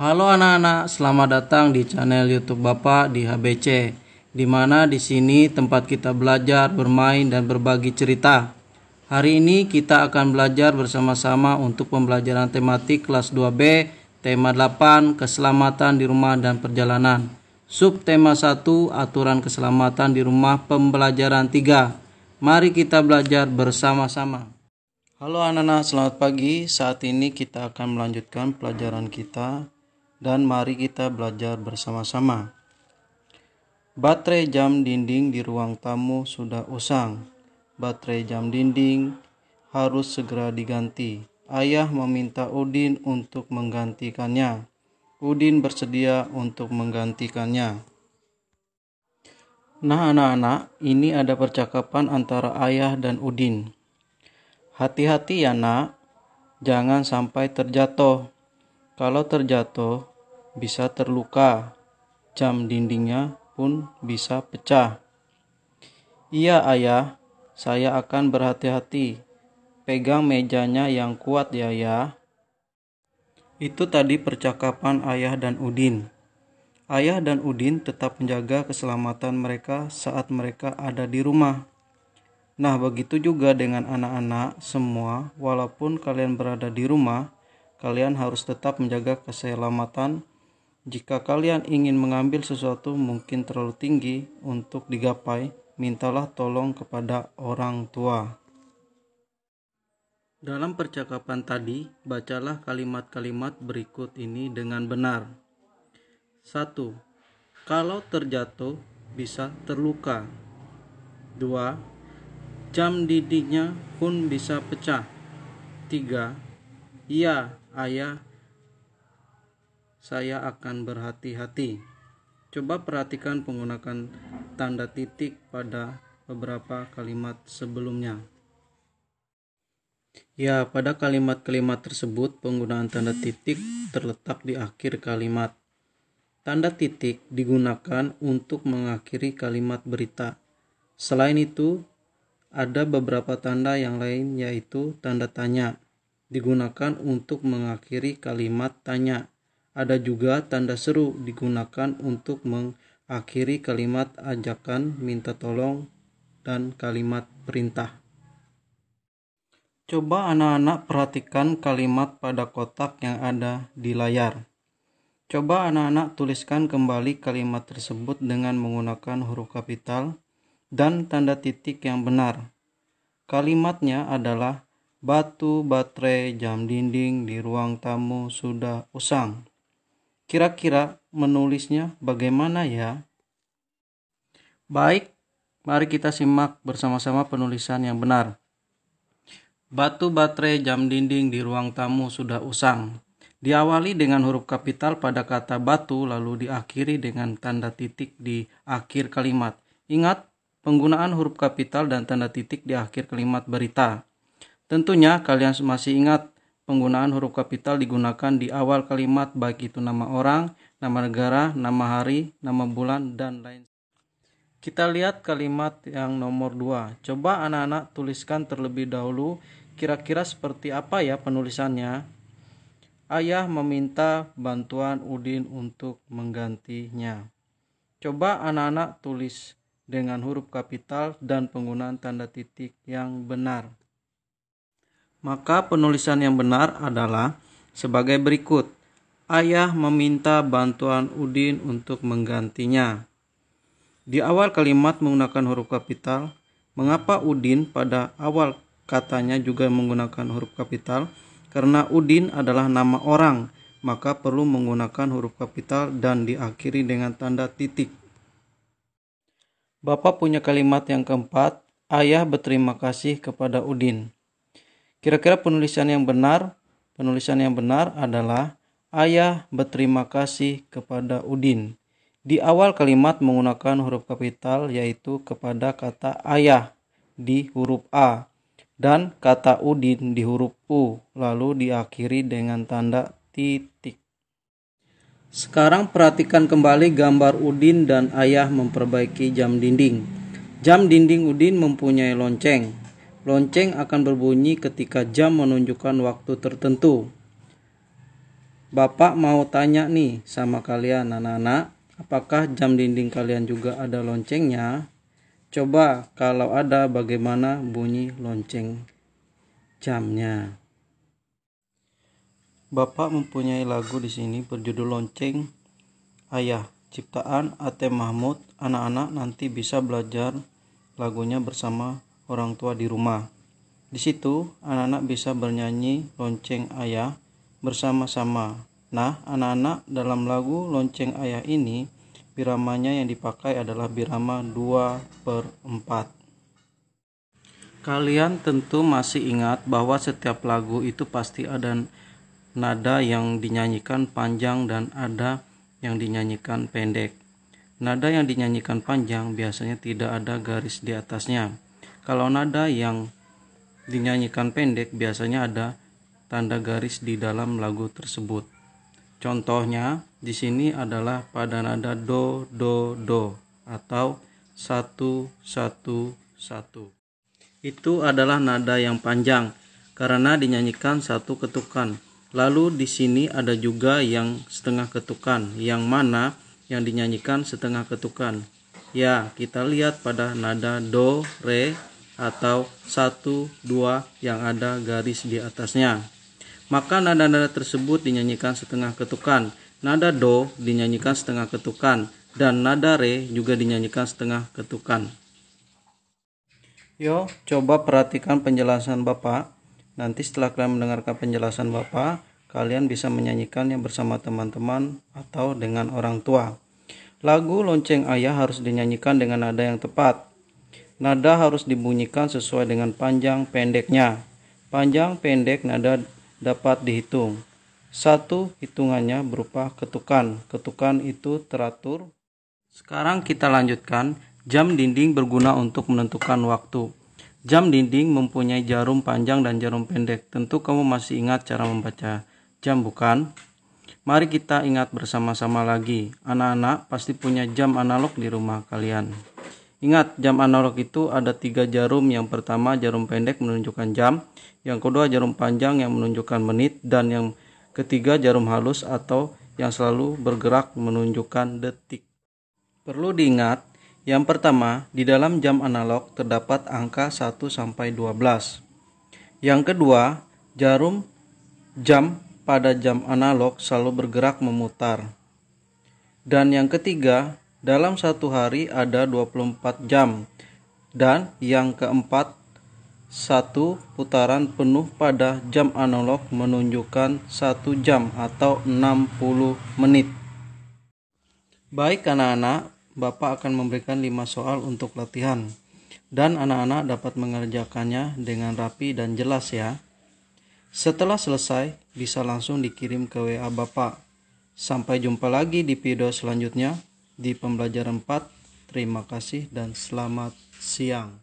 Halo anak-anak, selamat datang di channel YouTube Bapak di HBC, di mana di sini tempat kita belajar, bermain dan berbagi cerita. Hari ini kita akan belajar bersama-sama untuk pembelajaran tematik kelas 2B, tema 8, keselamatan di rumah dan perjalanan. Subtema 1, aturan keselamatan di rumah, pembelajaran 3. Mari kita belajar bersama-sama. Halo anak-anak, selamat pagi. Saat ini kita akan melanjutkan pelajaran kita dan mari kita belajar bersama-sama. Baterai jam dinding di ruang tamu sudah usang. Baterai jam dinding harus segera diganti. Ayah meminta Udin untuk menggantikannya. Udin bersedia untuk menggantikannya. Nah anak-anak, ini ada percakapan antara ayah dan Udin. Hati-hati ya nak, jangan sampai terjatuh. Kalau terjatuh, bisa terluka. Jam dindingnya pun bisa pecah. Iya ayah, saya akan berhati-hati. Pegang mejanya yang kuat ya ya. Itu tadi percakapan ayah dan Udin. Ayah dan Udin tetap menjaga keselamatan mereka saat mereka ada di rumah. Nah, begitu juga dengan anak-anak semua, walaupun kalian berada di rumah, kalian harus tetap menjaga keselamatan. Jika kalian ingin mengambil sesuatu mungkin terlalu tinggi untuk digapai, mintalah tolong kepada orang tua. Dalam percakapan tadi, bacalah kalimat-kalimat berikut ini dengan benar. 1. Kalau terjatuh, bisa terluka. 2. Jam dindingnya pun bisa pecah. 3. Iya, ayah, saya akan berhati-hati. Coba perhatikan penggunaan tanda titik pada beberapa kalimat sebelumnya. Ya, pada kalimat-kalimat tersebut penggunaan tanda titik terletak di akhir kalimat. Tanda titik digunakan untuk mengakhiri kalimat berita. Selain itu, ada beberapa tanda yang lain yaitu tanda tanya, digunakan untuk mengakhiri kalimat tanya. Ada juga tanda seru digunakan untuk mengakhiri kalimat ajakan, minta tolong, dan kalimat perintah. Coba anak-anak perhatikan kalimat pada kotak yang ada di layar. Coba anak-anak tuliskan kembali kalimat tersebut dengan menggunakan huruf kapital dan tanda titik yang benar. Kalimatnya adalah batu baterai jam dinding di ruang tamu sudah usang. Kira-kira menulisnya bagaimana ya? Baik, mari kita simak bersama-sama penulisan yang benar. Batu baterai jam dinding di ruang tamu sudah usang. Diawali dengan huruf kapital pada kata batu lalu diakhiri dengan tanda titik di akhir kalimat. Ingat, penggunaan huruf kapital dan tanda titik di akhir kalimat berita. Tentunya kalian masih ingat penggunaan huruf kapital digunakan di awal kalimat baik itu nama orang, nama negara, nama hari, nama bulan, dan lain. Kita lihat kalimat yang nomor 2. Coba anak-anak tuliskan terlebih dahulu kira-kira seperti apa ya penulisannya. Ayah meminta bantuan Udin untuk menggantinya. Coba anak-anak tulis dengan huruf kapital dan penggunaan tanda titik yang benar. Maka penulisan yang benar adalah sebagai berikut. Ayah meminta bantuan Udin untuk menggantinya. Di awal kalimat menggunakan huruf kapital. Mengapa Udin pada awal katanya juga menggunakan huruf kapital? Karena Udin adalah nama orang, maka perlu menggunakan huruf kapital dan diakhiri dengan tanda titik. Bapak punya kalimat yang keempat, ayah berterima kasih kepada Udin. Kira-kira penulisan yang benar adalah ayah berterima kasih kepada Udin. Di awal kalimat menggunakan huruf kapital yaitu kepada kata ayah di huruf A dan kata Udin di huruf U, lalu diakhiri dengan tanda titik. Sekarang perhatikan kembali gambar Udin dan ayah memperbaiki jam dinding. Jam dinding Udin mempunyai lonceng. Lonceng akan berbunyi ketika jam menunjukkan waktu tertentu. Bapak mau tanya nih sama kalian anak-anak, apakah jam dinding kalian juga ada loncengnya? Coba kalau ada, bagaimana bunyi lonceng jamnya? Bapak mempunyai lagu di sini berjudul Lonceng Ayah, ciptaan A.T. Mahmud. Anak-anak nanti bisa belajar lagunya bersama orang tua di rumah. Di situ anak-anak bisa bernyanyi Lonceng Ayah bersama-sama. Nah, anak-anak, dalam lagu Lonceng Ayah ini biramanya yang dipakai adalah birama 2/4. Kalian tentu masih ingat bahwa setiap lagu itu pasti ada nada yang dinyanyikan panjang dan ada yang dinyanyikan pendek. Nada yang dinyanyikan panjang biasanya tidak ada garis di atasnya. Kalau nada yang dinyanyikan pendek biasanya ada tanda garis di dalam lagu tersebut. Contohnya di sini adalah pada nada do do do atau 1 1 1. Itu adalah nada yang panjang karena dinyanyikan satu ketukan. Lalu di sini ada juga yang setengah ketukan, yang mana yang dinyanyikan setengah ketukan. Ya, kita lihat pada nada do, re, atau 1, 2 yang ada garis di atasnya. Maka nada-nada tersebut dinyanyikan setengah ketukan. Nada do dinyanyikan setengah ketukan, dan nada re juga dinyanyikan setengah ketukan. Yo, coba perhatikan penjelasan Bapak. Nanti setelah kalian mendengarkan penjelasan Bapak, kalian bisa menyanyikannya bersama teman-teman atau dengan orang tua. Lagu Lonceng Ayah harus dinyanyikan dengan nada yang tepat. Nada harus dibunyikan sesuai dengan panjang pendeknya. Panjang pendek nada dapat dihitung. 1, hitungannya berupa ketukan. Ketukan itu teratur. Sekarang kita lanjutkan. Jam dinding berguna untuk menentukan waktu. Jam dinding mempunyai jarum panjang dan jarum pendek. Tentu kamu masih ingat cara membaca jam, bukan? Mari kita ingat bersama-sama lagi. Anak-anak pasti punya jam analog di rumah kalian. Ingat, jam analog itu ada 3 jarum. Yang pertama jarum pendek menunjukkan jam, yang kedua jarum panjang yang menunjukkan menit, dan yang ketiga jarum halus atau yang selalu bergerak menunjukkan detik. Perlu diingat, yang pertama, di dalam jam analog terdapat angka 1 sampai 12. Yang kedua, jarum jam pada jam analog selalu bergerak memutar. Dan yang ketiga, dalam satu hari ada 24 jam. Dan yang keempat, 1 putaran penuh pada jam analog menunjukkan 1 jam atau 60 menit. Baik anak-anak, Bapak akan memberikan 5 soal untuk latihan. Dan anak-anak dapat mengerjakannya dengan rapi dan jelas ya. Setelah selesai, bisa langsung dikirim ke WA Bapak. Sampai jumpa lagi di video selanjutnya di pembelajaran 4. Terima kasih dan selamat siang.